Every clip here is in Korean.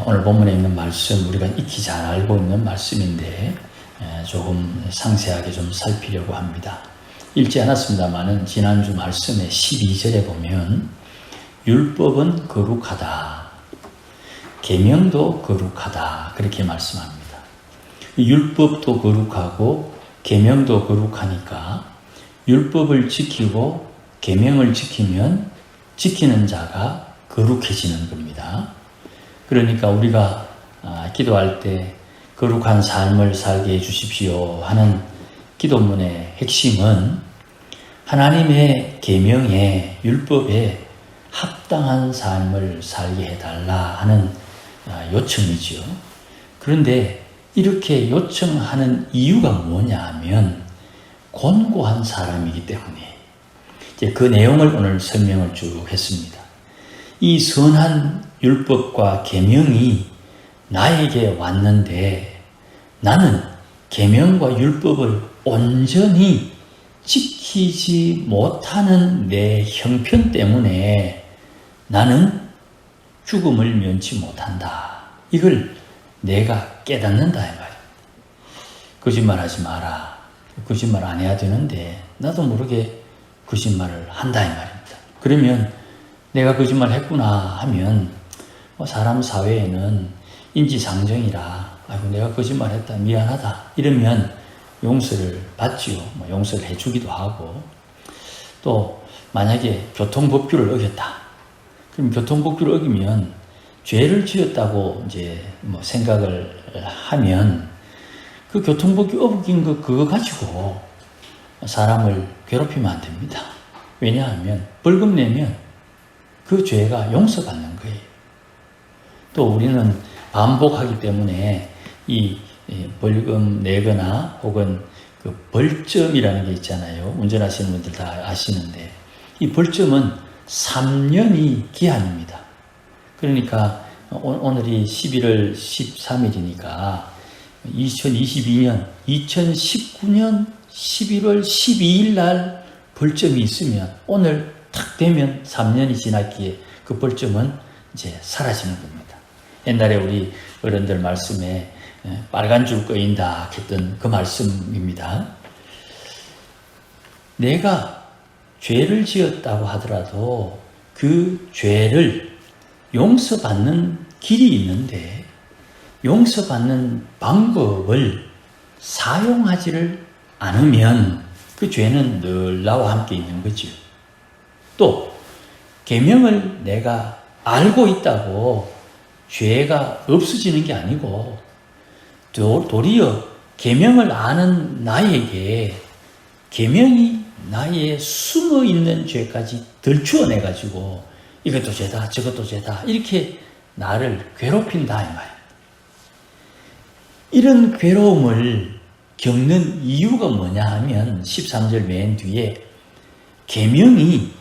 오늘 본문에 있는 말씀, 우리가 익히 잘 알고 있는 말씀인데 조금 상세하게 좀 살피려고 합니다. 읽지 않았습니다만은 지난주 말씀의 12절에 보면 율법은 거룩하다, 계명도 거룩하다, 그렇게 말씀합니다. 율법도 거룩하고 계명도 거룩하니까 율법을 지키고 계명을 지키면 지키는 자가 거룩해지는 겁니다. 그러니까 우리가 기도할 때 거룩한 삶을 살게 해주십시오 하는 기도문의 핵심은 하나님의 계명에, 율법에 합당한 삶을 살게 해달라 하는 요청이지요. 그런데 이렇게 요청하는 이유가 뭐냐 하면 곤고한 사람이기 때문에 이제 그 내용을 오늘 설명을 쭉 했습니다. 이 선한 율법과 계명이 나에게 왔는데 나는 계명과 율법을 온전히 지키지 못하는 내 형편 때문에 나는 죽음을 면치 못한다. 이걸 내가 깨닫는다 이 말이야. 거짓말하지 마라. 거짓말 안 해야 되는데 나도 모르게 거짓말을 한다 이 말입니다. 그러면 내가 거짓말 했구나 하면 사람 사회에는 인지상정이라 아이고 내가 거짓말 했다 미안하다 이러면 용서를 받지요. 용서를 해주기도 하고, 또 만약에 교통법규를 어겼다 그럼 교통법규를 어기면 죄를 지었다고 이제 생각을 하면 그 교통법규 어긴 거 그거 가지고 사람을 괴롭히면 안 됩니다. 왜냐하면 벌금 내면 그 죄가 용서받는 거예요. 또 우리는 반복하기 때문에 이 벌금 내거나 혹은 그 벌점이라는 게 있잖아요. 운전하시는 분들 다 아시는데 이 벌점은 3년이 기한입니다. 그러니까 오늘이 11월 13일이니까 2022년 2019년 11월 12일 날 벌점이 있으면 오늘 탁 되면 3년이 지났기에 그 벌점은 이제 사라지는 겁니다. 옛날에 우리 어른들 말씀에 빨간 줄 꺼인다 했던 그 말씀입니다. 내가 죄를 지었다고 하더라도 그 죄를 용서받는 길이 있는데 용서받는 방법을 사용하지를 않으면 그 죄는 늘 나와 함께 있는 거죠. 또 계명을 내가 알고 있다고 죄가 없어지는 게 아니고 도리어 계명을 아는 나에게 계명이 나의 숨어있는 죄까지 덜추어내가지고 이것도 죄다 저것도 죄다 이렇게 나를 괴롭힌다 이 말입니다. 이런 괴로움을 겪는 이유가 뭐냐 하면 13절 맨 뒤에 계명이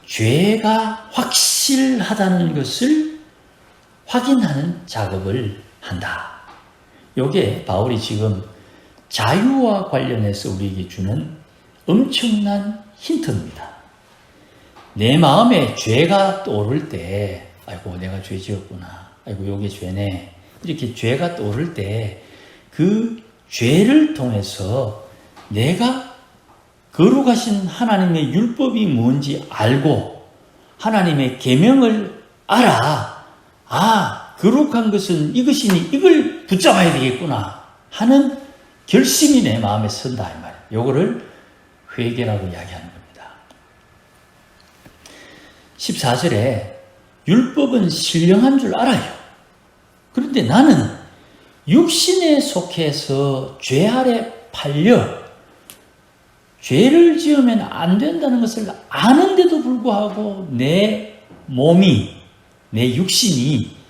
죄가 확실하다는 것을 확인하는 작업을 한다. 요게 바울이 지금 자유와 관련해서 우리에게 주는 엄청난 힌트입니다. 내 마음에 죄가 떠오를 때 아이고 내가 죄 지었구나. 아이고 요게 죄네. 이렇게 죄가 떠오를 때 그 죄를 통해서 내가 거룩하신 하나님의 율법이 뭔지 알고 하나님의 계명을 알아. 거룩한 것은 이것이니 이걸 붙잡아야 되겠구나 하는 결심이 내 마음에 선다 이 말이에요. 요거를 회개라고 이야기하는 겁니다. 14절에 율법은 신령한 줄 알아요. 그런데 나는 육신에 속해서 죄 아래 팔려 죄를 지으면 안 된다는 것을 아는데도 불구하고 내 몸이, 내 육신이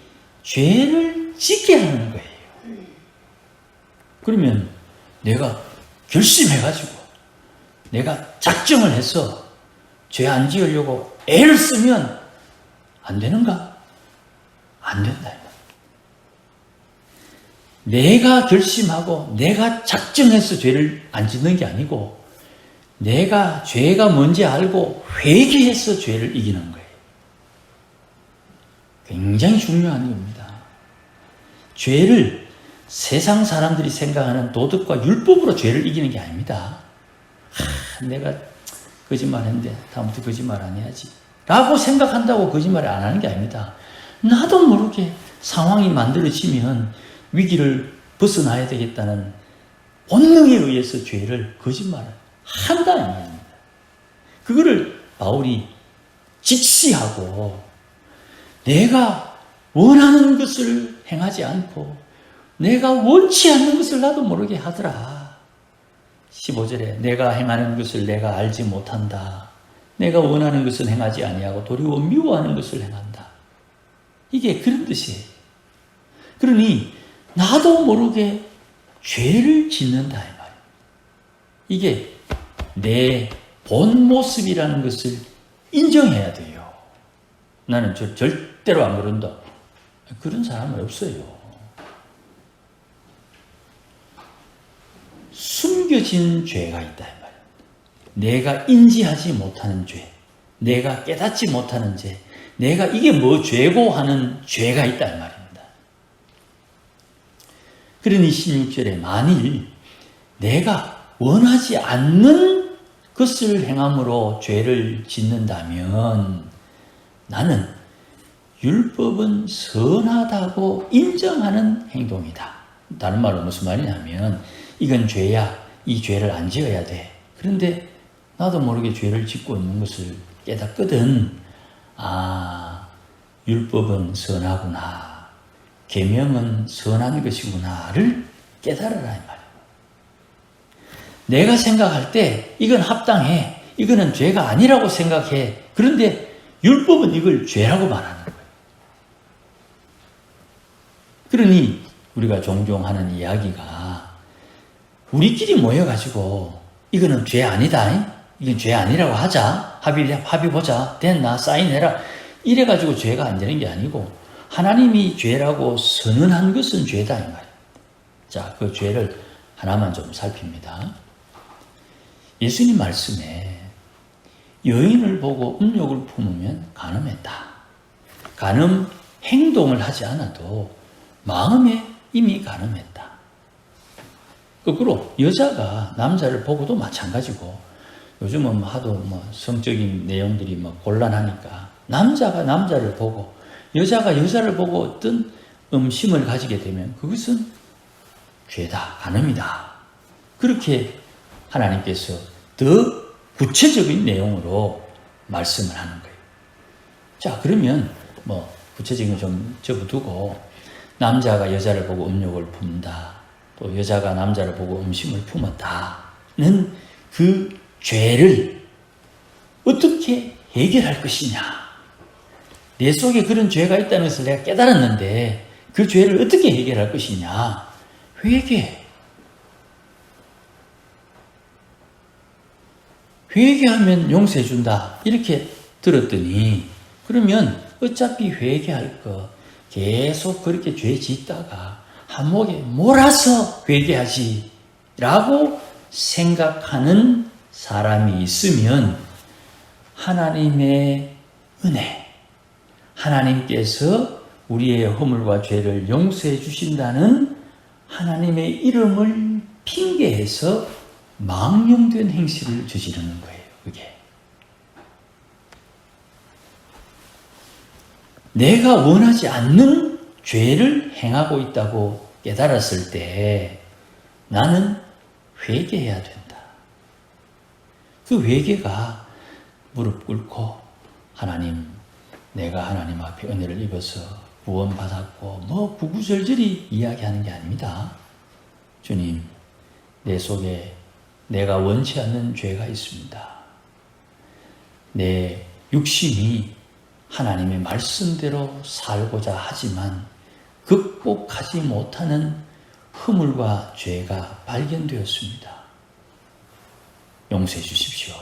죄를 짓게 하는 거예요. 그러면 내가 결심해가지고 내가 작정을 해서 죄 안 지으려고 애를 쓰면 안 되는가? 안 된다. 내가 결심하고 내가 작정해서 죄를 안 짓는 게 아니고 내가 죄가 뭔지 알고 회개해서 죄를 이기는 거예요. 굉장히 중요한 겁니다. 죄를 세상 사람들이 생각하는 도덕과 율법으로 죄를 이기는 게 아닙니다. 내가 거짓말했는데 다음부터 거짓말 안 해야지 라고 생각한다고 거짓말을 안 하는 게 아닙니다. 나도 모르게 상황이 만들어지면 위기를 벗어나야 되겠다는 본능에 의해서 죄를 거짓말을 한다는 말입니다. 그거를 바울이 직시하고 내가 원하는 것을 행하지 않고 내가 원치 않는 것을 나도 모르게 하더라. 15절에 내가 행하는 것을 내가 알지 못한다. 내가 원하는 것을 행하지 아니하고 도리어 미워하는 것을 행한다. 이게 그런 뜻이에요. 그러니 나도 모르게 죄를 짓는다 이 말이에요. 이게 내 본 모습이라는 것을 인정해야 돼요. 나는 절대로 안 그런다. 그런 사람은 없어요. 숨겨진 죄가 있다 이 말이에요. 내가 인지하지 못하는 죄, 내가 깨닫지 못하는 죄, 내가 이게 뭐 죄고 하는 죄가 있다 이 말입니다. 그러니 16절에 만일 내가 원하지 않는 것을 행함으로 죄를 짓는다면 나는 율법은 선하다고 인정하는 행동이다. 다른 말로 무슨 말이냐면 이건 죄야. 이 죄를 안 지어야 돼. 그런데 나도 모르게 죄를 짓고 있는 것을 깨닫거든. 아, 율법은 선하구나. 계명은 선한 것이구나를 깨달으라 이 말이야. 내가 생각할 때 이건 합당해. 이거는 죄가 아니라고 생각해. 그런데 율법은 이걸 죄라고 말하는 거예요. 그러니 우리가 종종 하는 이야기가 우리끼리 모여가지고 이거는 죄 아니다. 이건 죄 아니라고 하자. 합의 보자. 됐나? 사인해라. 이래가지고 죄가 안 되는 게 아니고 하나님이 죄라고 선언한 것은 죄다 이 말이에요. 자, 그 죄를 하나만 좀 살핍니다. 예수님 말씀에 여인을 보고 음욕을 품으면 간음했다. 간음 행동을 하지 않아도 마음에 이미 간음했다. 거꾸로 여자가 남자를 보고도 마찬가지고 요즘은 하도 성적인 내용들이 곤란하니까 남자가 남자를 보고 여자가 여자를 보고 어떤 음심을 가지게 되면 그것은 죄다, 간음이다. 그렇게 하나님께서 더 구체적인 내용으로 말씀을 하는 거예요. 자, 그러면 구체적인 거 좀 접어두고 남자가 여자를 보고 음욕을 품다. 또 여자가 남자를 보고 음심을 품었다는 그 죄를 어떻게 해결할 것이냐. 내 속에 그런 죄가 있다는 것을 내가 깨달았는데 그 죄를 어떻게 해결할 것이냐. 회개하면 용서해 준다. 이렇게 들었더니 그러면 어차피 회개할 거 계속 그렇게 죄 짓다가 한목에 몰아서 회개하지 라고 생각하는 사람이 있으면 하나님의 은혜, 하나님께서 우리의 허물과 죄를 용서해 주신다는 하나님의 이름을 핑계해서 망령된 행실을 저지르는 거예요. 그게 내가 원하지 않는 죄를 행하고 있다고 깨달았을 때 나는 회개해야 된다. 그 회개가 무릎 꿇고 하나님, 내가 하나님 앞에 은혜를 입어서 구원받았고 구구절절히 이야기하는 게 아닙니다. 주님, 내 속에 내가 원치 않는 죄가 있습니다. 내 육신이 하나님의 말씀대로 살고자 하지만 극복하지 못하는 허물과 죄가 발견되었습니다. 용서해 주십시오.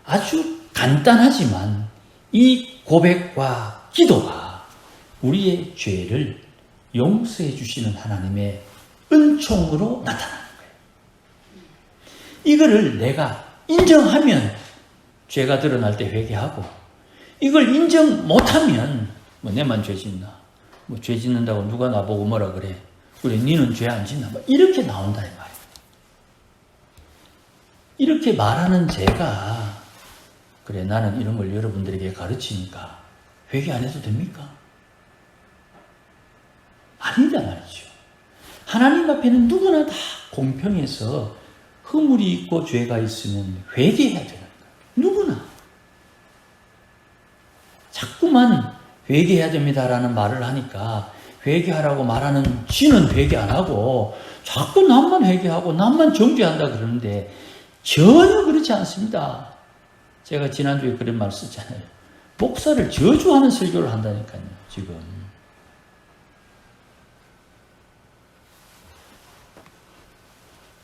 아주 간단하지만 이 고백과 기도가 우리의 죄를 용서해 주시는 하나님의 은총으로 나타나는 거예요. 이거를 내가 인정하면 죄가 드러날 때 회개하고 이걸 인정 못하면 내만 죄 짓나? 뭐 죄 짓는다고 누가 나보고 뭐라 그래. 그래, 니는 죄 안 짓나? 뭐 이렇게 나온다, 이 말이에요. 이렇게 말하는 제가, 그래, 나는 이런 걸 여러분들에게 가르치니까 회개 안 해도 됩니까? 아니다 말이죠. 하나님 앞에는 누구나 다 공평해서 허물이 있고 죄가 있으면 회개해야 되는 거예요. 누구나. 자꾸만 회개해야 됩니다라는 말을 하니까 회개하라고 말하는 지는 회개 안 하고 자꾸 남만 회개하고 남만 정죄한다 그러는데 전혀 그렇지 않습니다. 제가 지난주에 그런 말 썼잖아요. 목사를 저주하는 설교를 한다니까요, 지금.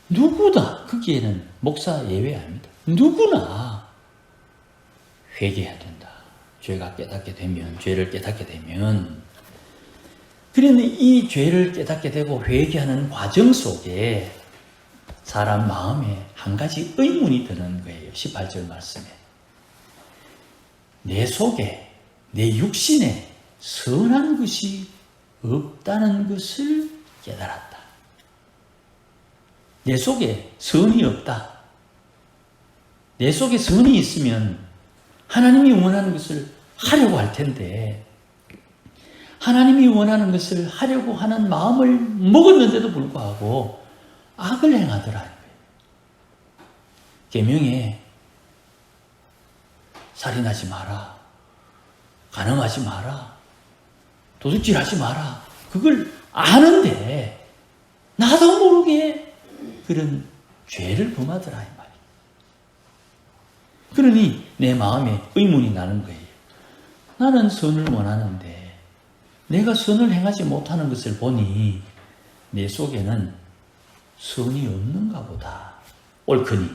누구나, 거기에는 목사 예외 아닙니다. 누구나 회개해야 된다. 죄가 깨닫게 되면, 죄를 깨닫게 되면. 그런데 이 죄를 깨닫게 되고 회개하는 과정 속에 사람 마음에 한 가지 의문이 드는 거예요. 18절 말씀에. 내 속에, 내 육신에 선한 것이 없다는 것을 깨달았다. 내 속에 선이 없다. 내 속에 선이 있으면 하나님이 원하는 것을 하려고 할 텐데 하나님이 원하는 것을 하려고 하는 마음을 먹었는데도 불구하고 악을 행하더라. 계명에 살인하지 마라, 간음하지 마라, 도둑질하지 마라. 그걸 아는데 나도 모르게 그런 죄를 범하더라 이 말이에요. 그러니 내 마음에 의문이 나는 거예요. 나는 선을 원하는데 내가 선을 행하지 못하는 것을 보니 내 속에는 선이 없는가 보다. 옳거니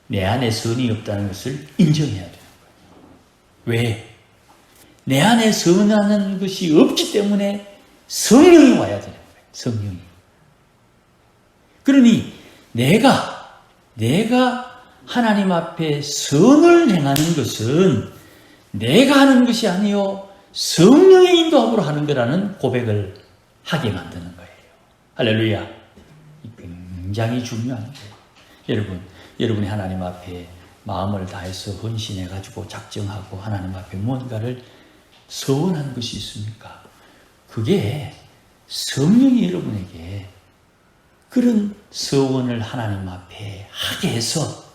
내 안에 선이 없다는 것을 인정해야 되는 거예요. 왜? 내 안에 선하는 것이 없기 때문에 성령이 와야 되는 거예요. 성령이. 그러니 내가 하나님 앞에 선을 행하는 것은 내가 하는 것이 아니요 성령의 인도함으로 하는 거라는 고백을 하게 만드는 거예요. 할렐루야. 굉장히 중요한 거예요. 여러분이 하나님 앞에 마음을 다해서 헌신해가지고 작정하고 하나님 앞에 무언가를 서원한 것이 있습니까? 그게 성령이 여러분에게 그런 서원을 하나님 앞에 하게 해서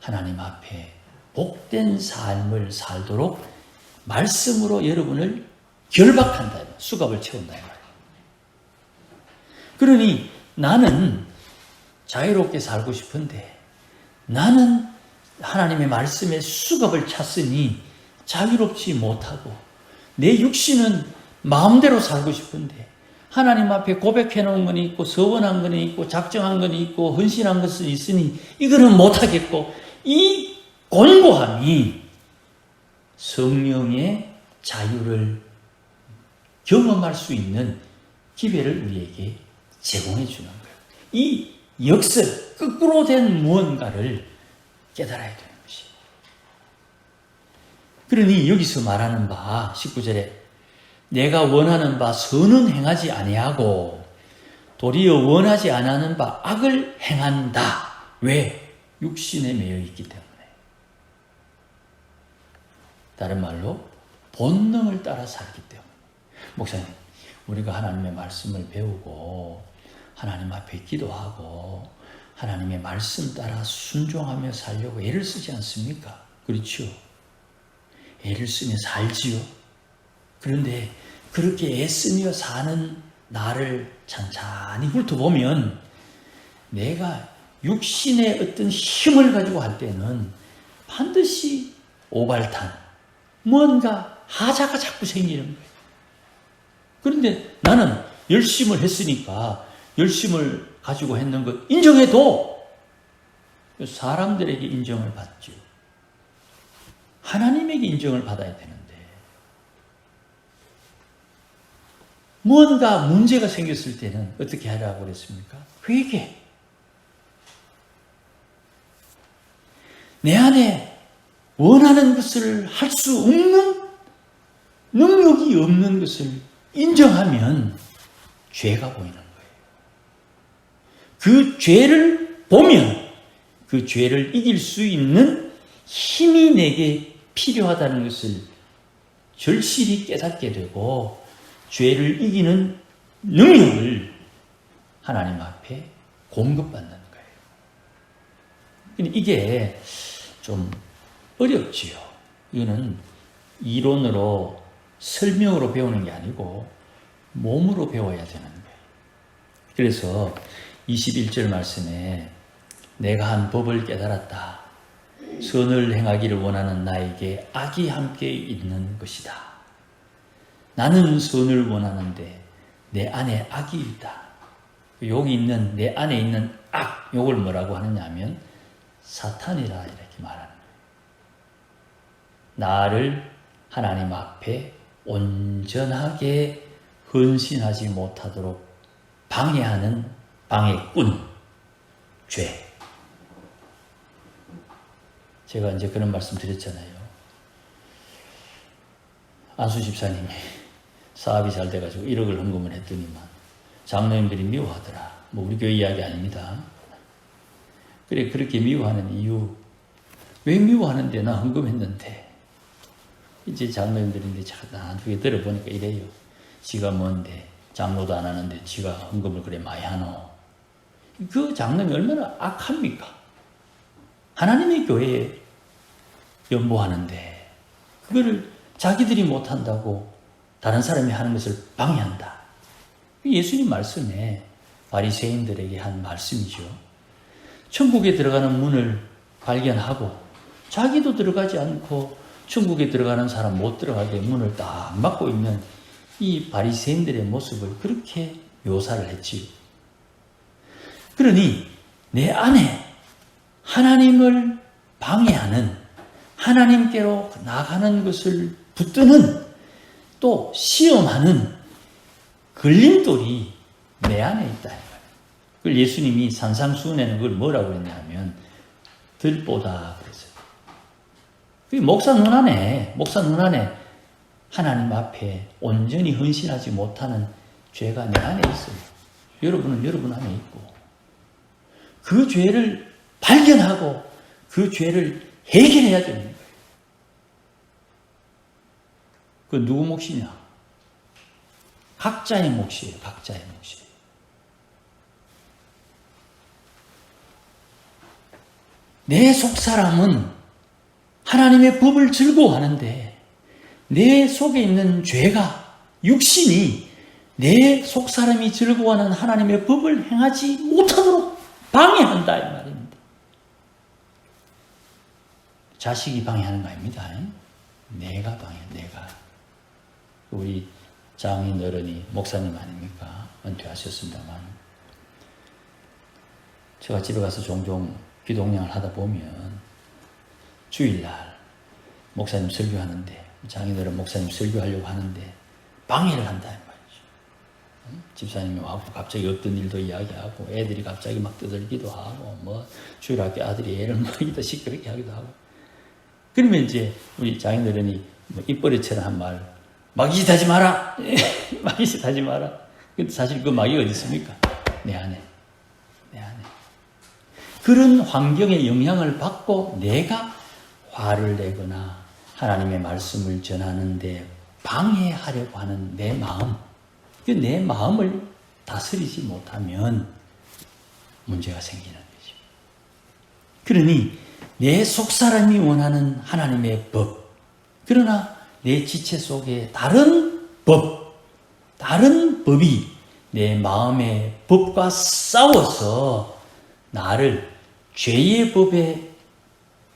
하나님 앞에 복된 삶을 살도록 말씀으로 여러분을 결박한다. 수갑을 채운다. 그러니 나는 자유롭게 살고 싶은데 나는 하나님의 말씀에 수갑을 찼으니 자유롭지 못하고 내 육신은 마음대로 살고 싶은데 하나님 앞에 고백해 놓은 건 있고 서원한 건 있고 작정한 건 있고 헌신한 것은 있으니 이거는 못하겠고 이 곤고함이 성령의 자유를 경험할 수 있는 기회를 우리에게 제공해 주는 거예요. 이 역설, 거꾸로 된 무언가를 깨달아야 되는 것이에요. 그러니 여기서 말하는 바 19절에 내가 원하는 바 선은 행하지 아니하고 도리어 원하지 않는 바 악을 행한다. 왜? 육신에 매여 있기 때문에. 다른 말로 본능을 따라 살기 때문에. 목사님, 우리가 하나님의 말씀을 배우고 하나님 앞에 기도하고 하나님의 말씀 따라 순종하며 살려고 애를 쓰지 않습니까? 그렇죠? 애를 쓰며 살지요. 그런데 그렇게 애쓰며 사는 나를 찬찬히 훑어보면 내가 육신의 어떤 힘을 가지고 할 때는 반드시 오발탄, 뭔가 하자가 자꾸 생기는 거예요. 그런데 나는 열심을 했으니까 열심을 가지고 했는 것 인정해도 사람들에게 인정을 받죠. 하나님에게 인정을 받아야 되는데 무언가 문제가 생겼을 때는 어떻게 하라고 그랬습니까? 회개. 내 안에 원하는 것을 할 수 없는 능력이 없는 것을 인정하면 죄가 보이는 거예요. 그 죄를 보면 그 죄를 이길 수 있는 힘이 내게 필요하다는 것을 절실히 깨닫게 되고 죄를 이기는 능력을 하나님 앞에 공급받는 거예요. 이게 좀 어렵지요. 이거는 이론으로 설명으로 배우는 게 아니고 몸으로 배워야 되는 거예요. 그래서 21절 말씀에 내가 한 법을 깨달았다. 선을 행하기를 원하는 나에게 악이 함께 있는 것이다. 나는 선을 원하는데 내 안에 악이 있다. 여기 있는 내 안에 있는 악, 요걸 뭐라고 하느냐 하면 사탄이라 이렇게 말하는 거예요. 나를 하나님 앞에 온전하게 헌신하지 못하도록 방해하는 방해꾼, 죄. 제가 이제 그런 말씀 드렸잖아요. 안수 집사님이 사업이 잘 돼가지고 1억을 헌금을 했더니만 장로님들이 미워하더라. 뭐 우리 교회 이야기 아닙니다. 그래, 그렇게 미워하는 이유. 왜 미워하는데 나 헌금했는데. 이제 장로님들인데 나중에 들어보니까 이래요. 지가 뭔데 장로도 안 하는데 지가 헌금을 그래 많이 하노. 그 장로님이 얼마나 악합니까? 하나님의 교회에 연보하는데 그거를 자기들이 못한다고 다른 사람이 하는 것을 방해한다. 예수님 말씀에 바리새인들에게 한 말씀이죠. 천국에 들어가는 문을 발견하고 자기도 들어가지 않고 천국에 들어가는 사람 못 들어가게 문을 딱 막고 있는 이 바리새인들의 모습을 그렇게 묘사를 했지요. 그러니 내 안에 하나님을 방해하는, 하나님께로 나가는 것을 붙드는, 또 시험하는 걸림돌이 내 안에 있다. 그걸 예수님이 산상수훈에는 그걸 뭐라고 했냐면 들보다 그랬어요. 목사 눈 안에 하나님 앞에 온전히 헌신하지 못하는 죄가 내 안에 있어요. 여러분은 여러분 안에 있고 그 죄를 발견하고 그 죄를 해결해야 되는 거예요. 그 누구 몫이냐? 각자의 몫이에요. 각자의 몫이에요. 내 속사람은 하나님의 법을 즐거워하는데 내 속에 있는 죄가, 육신이 내 속사람이 즐거워하는 하나님의 법을 행하지 못하도록 방해한다 이 말입니다. 자식이 방해하는 거 아닙니다. 내가 방해, 내가. 우리 장인 어른이 목사님 아닙니까? 은퇴하셨습니다만 제가 집에 가서 종종 기독령을 하다 보면 주일날 목사님 설교하는데 장인어른 목사님 설교하려고 하는데 방해를 한다 이 말이죠. 집사님이 와서 갑자기 어떤 일도 이야기하고 애들이 갑자기 막 떠들기도 하고 뭐 주일학교 아들이 애를 막 시끄럽게 하기도 하고 그러면 이제 우리 장인어른이 뭐 입버릇처럼 한 말 마귀짓 하지 마라. 마귀짓 하지 마라. 근데 사실 그 마귀가 어디 있습니까? 내 안에. 내 안에. 그런 환경의 영향을 받고 내가 화를 내거나 하나님의 말씀을 전하는데 방해하려고 하는 내 마음, 내 마음을 다스리지 못하면 문제가 생기는 거죠. 그러니 내 속사람이 원하는 하나님의 법, 그러나 내 지체 속에 다른 법이 내 마음의 법과 싸워서 나를 죄의 법에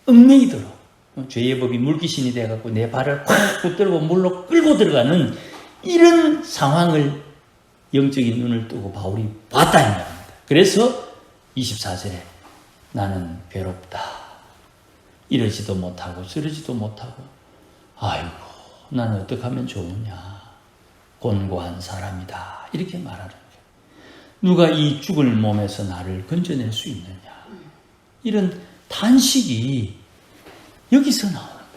얽매이도록, 죄의 법이 물귀신이 되어갖고 내 발을 콱 붙들고 물로 끌고 들어가는 이런 상황을 영적인 눈을 뜨고 바울이 봤다 이 말입니다. 그래서 24절에 나는 괴롭다. 이러지도 못하고 저러지도 못하고 아이고 나는 어떻게 하면 좋으냐. 곤고한 사람이다. 이렇게 말하는 거예요. 누가 이 죽을 몸에서 나를 건져낼 수 있느냐. 이런 탄식이 여기서 나오는 거예요.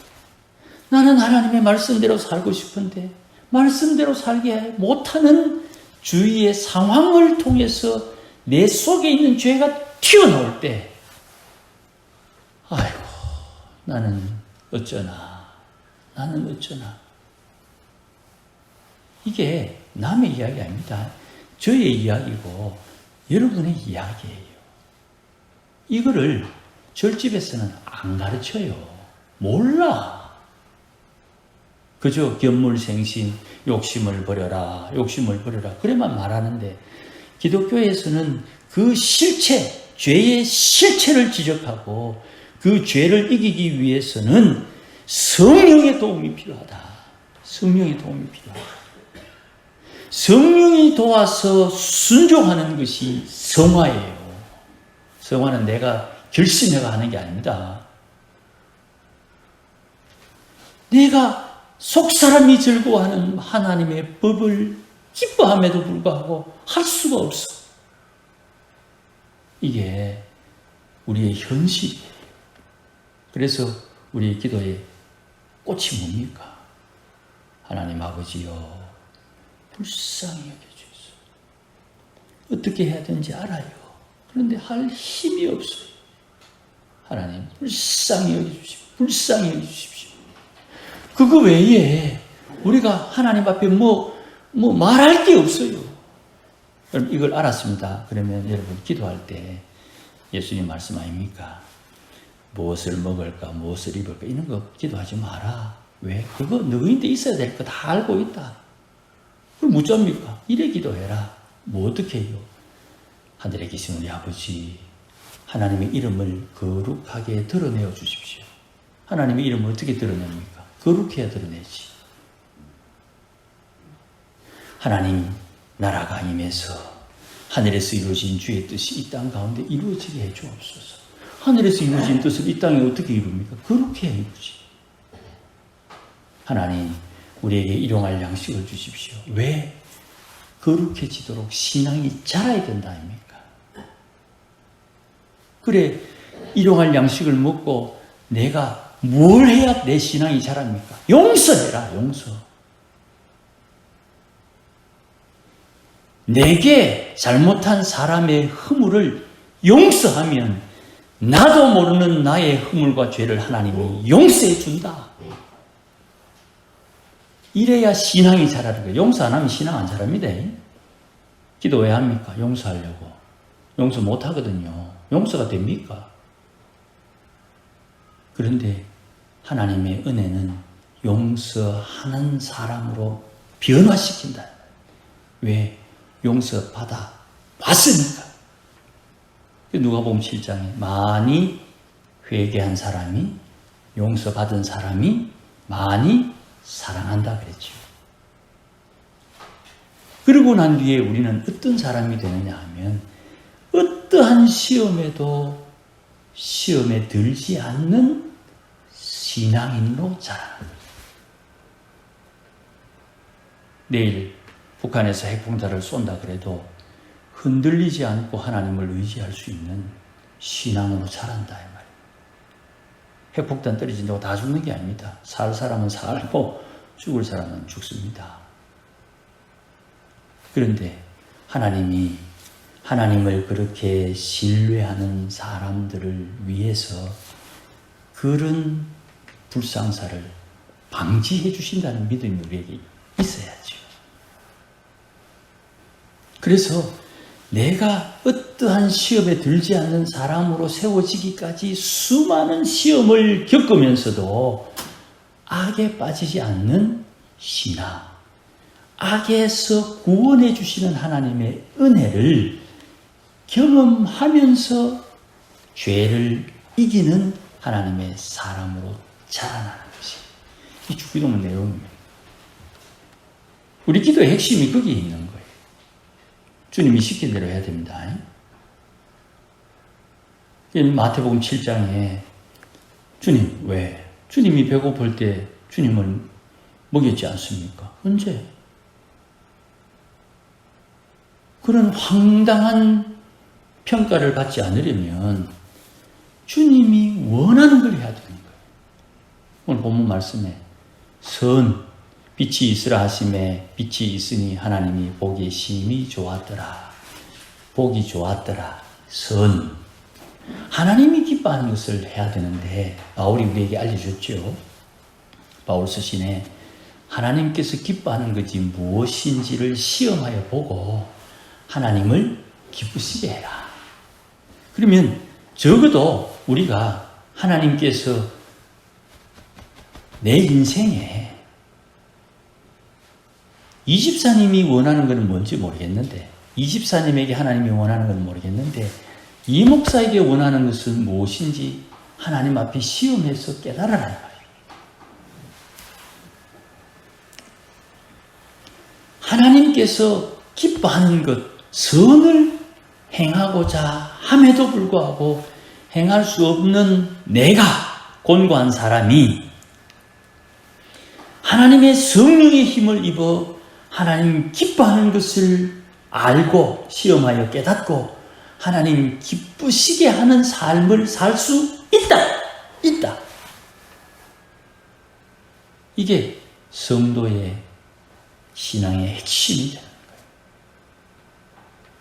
나는 하나님의 말씀대로 살고 싶은데 말씀대로 살게 못하는 주위의 상황을 통해서 내 속에 있는 죄가 튀어나올 때, 아이고, 나는 어쩌나. 이게 남의 이야기 아닙니다. 저의 이야기고 여러분의 이야기예요. 이거를 절집에서는 안 가르쳐요. 몰라. 그저 견물생심, 욕심을 버려라. 그래만 말하는데, 기독교에서는 그 실체, 죄의 실체를 지적하고 그 죄를 이기기 위해서는 성령의 도움이 필요하다. 성령이 도와서 순종하는 것이 성화예요. 성화는 내가 결심해가 하는 게 아닙니다. 내가 속사람이 즐거워하는 하나님의 법을 기뻐함에도 불구하고 할 수가 없어. 이게 우리의 현실이에요. 그래서 우리의 기도의 꽃이 뭡니까? 하나님 아버지요, 불쌍히 여겨주소서. 어떻게 해야 되는지 알아요. 그런데 할 힘이 없어요. 하나님 불쌍히 여겨주십시오. 그거 외에 우리가 하나님 앞에 뭐 말할 게 없어요. 그럼 이걸 알았습니다. 그러면 여러분 기도할 때 예수님 말씀 아닙니까? 무엇을 먹을까, 무엇을 입을까, 이런 거 기도하지 마라. 왜? 그거 너희한테 있어야 될 거 다 알고 있다. 그럼 묻자입니까? 이래 기도해라. 뭐 어떻게 해요? 하늘에 계신 우리 아버지, 하나님의 이름을 거룩하게 드러내어 주십시오. 하나님의 이름을 어떻게 드러냅니까? 거룩해야 드러내지. 하나님 나라가 임해서 하늘에서 이루어진 주의 뜻이 이 땅 가운데 이루어지게 해주옵소서. 하늘에서 이루어진 뜻을 이 땅에 어떻게 이룹니까? 그렇게 이루지. 하나님 우리에게 일용할 양식을 주십시오. 왜? 거룩해지도록 신앙이 자라야 된다 아닙니까? 그래, 일용할 양식을 먹고 내가 뭘 해야 내 신앙이 자랍니까? 용서해라, 용서. 내게 잘못한 사람의 허물을 용서하면 나도 모르는 나의 허물과 죄를 하나님이 용서해 준다. 이래야 신앙이 자라는 거예요. 용서 안 하면 신앙 안 자랍니다. 기도 왜 합니까? 용서하려고. 용서 못 하거든요. 용서가 됩니까? 그런데 하나님의 은혜는 용서하는 사람으로 변화시킨다. 왜? 용서받아 왔으니까. 누가복음 7장에 많이 회개한 사람이, 용서받은 사람이 많이 사랑한다 그랬죠. 그러고 난 뒤에 우리는 어떤 사람이 되느냐 하면 어떠한 시험에도 시험에 들지 않는 신앙인으로 자라는 거예요. 내일 북한에서 핵폭탄을 쏜다 그래도 흔들리지 않고 하나님을 의지할 수 있는 신앙으로 자란다 이 말이에요. 핵폭탄 떨어진다고 다 죽는 게 아닙니다. 살 사람은 살고 죽을 사람은 죽습니다. 그런데 하나님이 하나님을 그렇게 신뢰하는 사람들을 위해서 그런 불상사를 방지해 주신다는 믿음이 우리에게 있어야죠. 그래서 내가 어떠한 시험에 들지 않는 사람으로 세워지기까지 수많은 시험을 겪으면서도 악에 빠지지 않는 신앙, 악에서 구원해 주시는 하나님의 은혜를 경험하면서 죄를 이기는 하나님의 사람으로 자라나는 것이 이 주기도문 내용입니다. 우리 기도의 핵심이 거기에 있는 거예요. 주님이 시킨 대로 해야 됩니다. 마태복음 7장에 주님 왜? 주님이 배고플 때 주님을 먹였지 않습니까? 언제? 그런 황당한 평가를 받지 않으려면 주님이 원하는 걸 해야 되는 거예요. 오늘 본문 말씀에 선, 빛이 있으라 하심에 빛이 있으니 하나님이 보기에 심히 좋았더라. 보기 좋았더라. 선. 하나님이 기뻐하는 것을 해야 되는데 바울이 우리에게 알려줬죠. 바울 서신에 하나님께서 기뻐하는 것이 무엇인지를 시험하여 보고 하나님을 기쁘시게 해라. 그러면 적어도 우리가 하나님께서 내 인생에 이 집사님이 원하는 것은 뭔지 모르겠는데, 이 집사님에게 하나님이 원하는 것은 모르겠는데, 이 목사에게 원하는 것은 무엇인지 하나님 앞에 시험해서 깨달아라 말이에요. 하나님께서 기뻐하는 것, 선을 행하고자 함에도 불구하고 행할 수 없는 내가 곤고한 사람이 하나님의 성령의 힘을 입어 하나님 기뻐하는 것을 알고 시험하여 깨닫고 하나님 기쁘시게 하는 삶을 살 수 있다. 이게 성도의 신앙의 핵심이 되는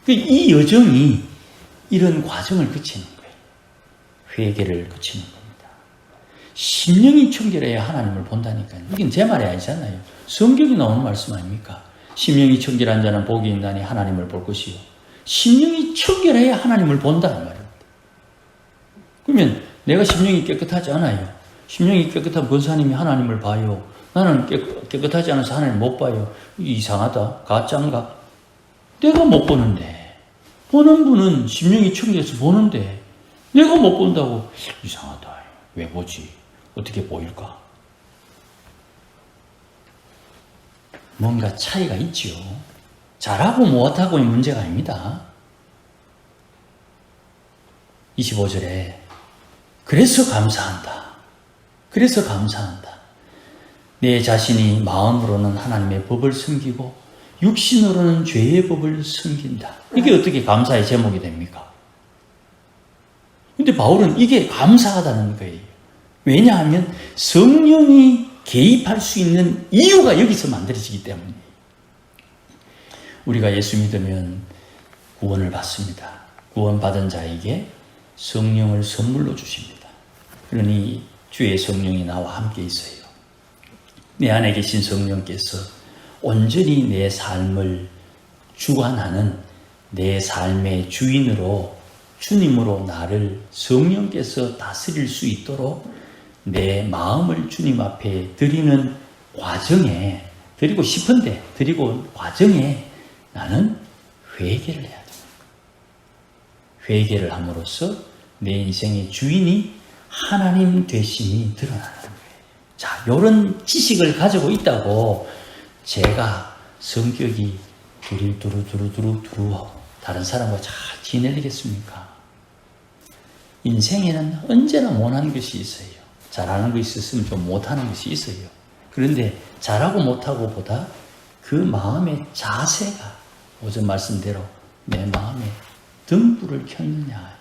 거예요. 이 여정이 이런 과정을 거치는 거예요. 회개를 거치는 겁니다. 심령이 청결해야 하나님을 본다니까요. 이건 제 말이 아니잖아요. 성경에 나오는 말씀 아닙니까? 심령이 청결한 자는 복이 있나니 하나님을 볼 것이요. 심령이 청결해야 하나님을 본다는 말입니다. 그러면 내가 심령이 깨끗하지 않아요. 심령이 깨끗한 권사님이 하나님을 봐요. 나는 깨끗하지 않아서 하나님을 못 봐요. 이상하다. 가짜인가? 내가 못 보는데 보는 분은 심령이 청결해서 보는데 내가 못 본다고 이상하다. 왜 보지? 어떻게 보일까? 뭔가 차이가 있지요. 잘하고 못하고의 문제가 아닙니다. 25절에 그래서 감사한다. 내 자신이 마음으로는 하나님의 법을 숨기고 육신으로는 죄의 법을 숨긴다. 이게 어떻게 감사의 제목이 됩니까? 근데 바울은 이게 감사하다는 거예요. 왜냐하면 성령이 개입할 수 있는 이유가 여기서 만들어지기 때문이에요. 우리가 예수 믿으면 구원을 받습니다. 구원받은 자에게 성령을 선물로 주십니다. 그러니 주의 성령이 나와 함께 있어요. 내 안에 계신 성령께서 온전히 내 삶을 주관하는 내 삶의 주인으로 주님으로 나를 성령께서 다스릴 수 있도록 내 마음을 주님 앞에 드리는 과정에, 드리고 싶은데 드리고 과정에 나는 회개를 해야 됩니다. 회개를 함으로써 내 인생의 주인이 하나님 되심이 드러나는 거예요. 자, 이런 지식을 가지고 있다고 제가 성격이 두루두루 다른 사람과 잘 지내겠습니까? 인생에는 언제나 원하는 것이 있어요. 잘하는 것이 있었으면 좀 못하는 것이 있어요. 그런데 잘하고 못하고 보다 그 마음의 자세가 오전 말씀대로 내 마음에 등불을 켰느냐,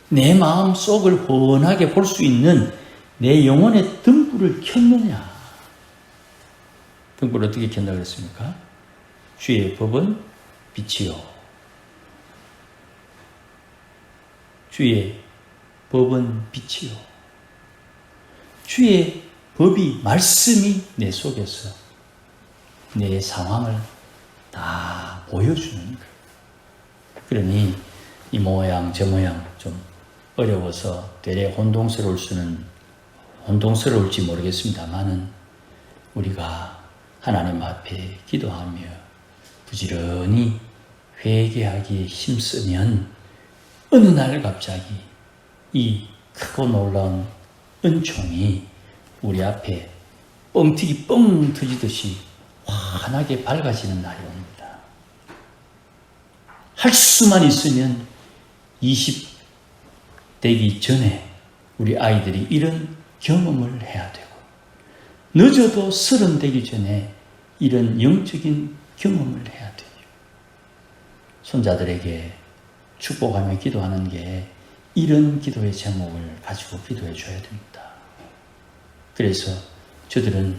내 마음 속을 훤하게 볼 수 있는 내 영혼의 등불을 켰느냐. 등불을 어떻게 켠다고 그랬습니까? 주의 법은 빛이요. 주의 법은 빛이요. 주의 법이, 말씀이 내 속에서 내 상황을 다 보여주는 거예요. 그러니 이 모양 저 모양 좀 어려워서 되레 혼동스러울지 모르겠습니다만은 우리가 하나님 앞에 기도하며 부지런히 회개하기에 힘쓰면 어느 날 갑자기 이 크고 놀라운 은총이 우리 앞에 뻥튀기 뻥 터지듯이 환하게 밝아지는 날이 옵니다. 할 수만 있으면 20 되기 전에 우리 아이들이 이런 경험을 해야 되고, 늦어도 30 되기 전에 이런 영적인 경험을 해야 돼요. 손자들에게 축복하며 기도하는 게 이런 기도의 제목을 가지고 기도해 줘야 됩니다. 그래서 저들은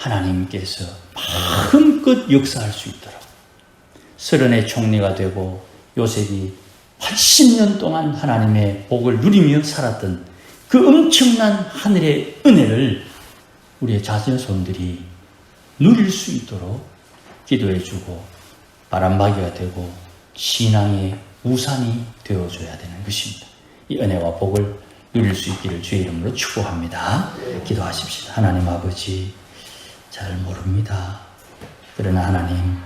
하나님께서 마음껏 역사할 수 있도록 서른의 총리가 되고 요셉이 80년 동안 하나님의 복을 누리며 살았던 그 엄청난 하늘의 은혜를 우리의 자녀손들이 누릴 수 있도록 기도해주고 바람막이가 되고 신앙의 우산이 되어줘야 되는 것입니다. 이 은혜와 복을 누릴 수 있기를 주의 이름으로 축복합니다. 기도하십시다. 하나님 아버지, 잘 모릅니다. 그러나 하나님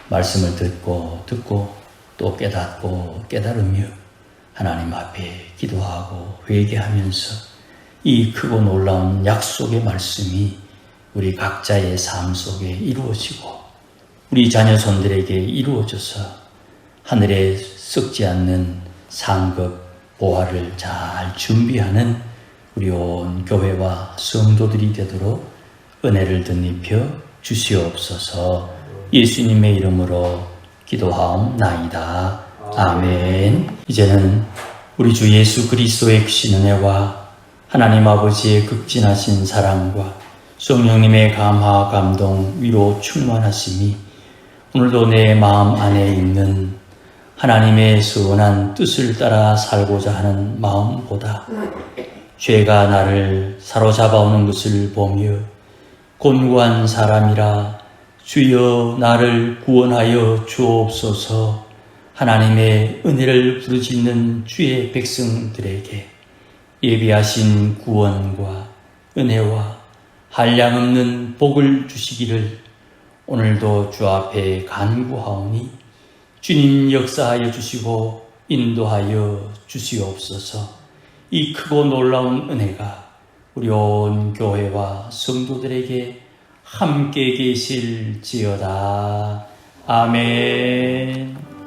말씀을 듣고 또 깨닫고 깨달으며 하나님 앞에 기도하고 회개하면서 이 크고 놀라운 약속의 말씀이 우리 각자의 삶 속에 이루어지고 우리 자녀손들에게 이루어져서 하늘에 썩지 않는 상급 보화를 잘 준비하는 우리 온 교회와 성도들이 되도록 은혜를 덧입혀 주시옵소서. 예수님의 이름으로 기도하옵나이다. 아멘. 이제는 우리 주 예수 그리스도의 크신 은혜와 하나님 아버지의 극진하신 사랑과 성령님의 감화 감동 위로 충만하심이 오늘도 내 마음 안에 있는 하나님의 선한 뜻을 따라 살고자 하는 마음보다 죄가 나를 사로잡아오는 것을 보며 곤고한 사람이라 주여 나를 구원하여 주옵소서. 하나님의 은혜를 부르짖는 주의 백성들에게 예비하신 구원과 은혜와 한량없는 복을 주시기를 오늘도 주 앞에 간구하오니 주님 역사하여 주시고 인도하여 주시옵소서. 이 크고 놀라운 은혜가 우리 온 교회와 성도들에게 함께 계실지어다. 아멘.